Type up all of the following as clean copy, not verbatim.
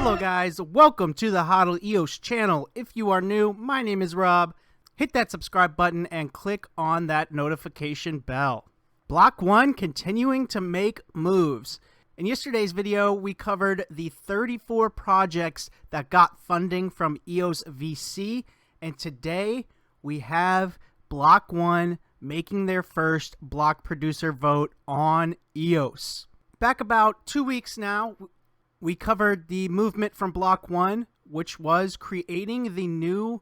Hello guys, welcome to the Hodl EOS channel. If you are new, my name is Rob. Hit that subscribe button and click on that notification bell. Block.One continuing to make moves. In yesterday's video, we covered the 34 projects that got funding from EOS VC, and today we have Block.One making their first block producer vote on EOS. Back about 2 weeks now, we covered the movement from Block.One, which was creating the new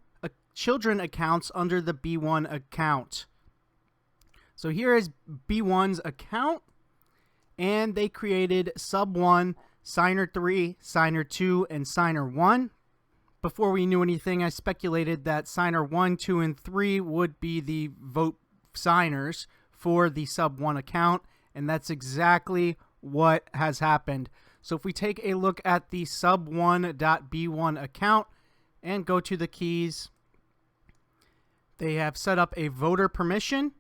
children accounts under the B1 account. So here is B1's account, and they created Sub 1, Signer 3, Signer 2, and Signer 1. Before we knew anything, I speculated that Signer 1, 2, and 3 would be the vote signers for the Sub 1 account, and that's exactly what has happened. So if we take a look at the sub1.b1 account and go to the keys, they have set up a voter permission,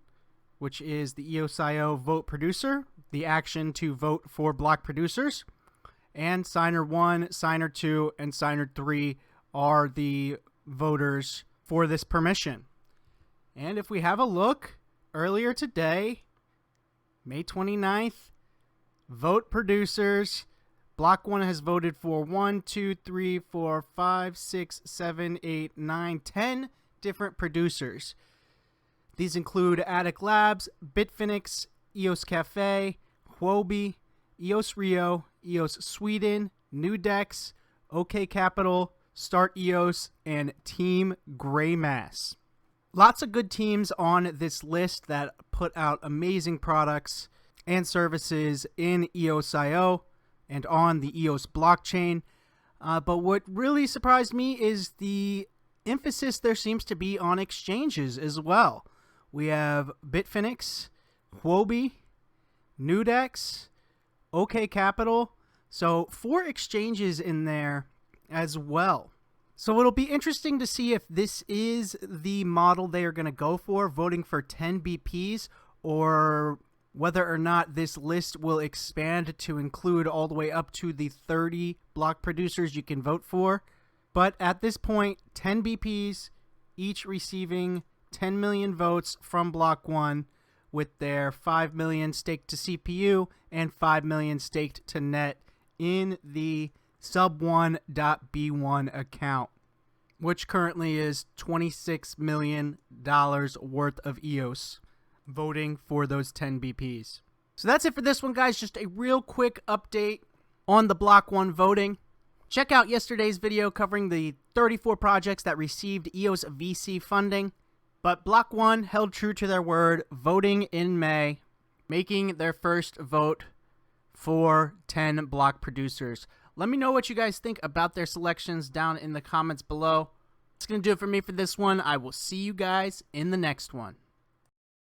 which is the eosio vote producer, the action to vote for block producers, and Signer 1, Signer 2, and Signer 3 are the voters for this permission. And if we have a look, earlier today, May 29th, vote producers, Block.One has voted for 1, 2, 3, 4, 5, 6, 7, 8, 9, 10 different producers. These include Attic Labs, Bitfinex, EOS Cafe, Huobi, EOS Rio, EOS Sweden, Nudex, OK Capital, Start EOS, and Team Greymass. Lots of good teams on this list that put out amazing products and services in EOSIO and on the EOS blockchain. But what really surprised me is the emphasis there seems to be on exchanges as well. We have Bitfinex, Huobi, Nudex, OK Capital. So 4 exchanges in there as well. So it'll be interesting to see if this is the model they are going to go for, voting for 10 BPs, or whether or not this list will expand to include all the way up to the 30 block producers you can vote for. But at this point, 10 BPs, each receiving 10 million votes from Block.One, with their 5 million staked to CPU and 5 million staked to net in the sub1.b1 account, which currently is $26 million worth of EOS voting for those 10 BPs. So that's it for this one, guys. Just a real quick update on the Block.One voting. Check out yesterday's video covering the 34 projects that received EOS VC funding. But Block.One held true to their word, voting in May, making their first vote for 10 block producers. Let me know what you guys think about their selections down in the comments below. That's going to do it for me for this one. I will see you guys in the next one.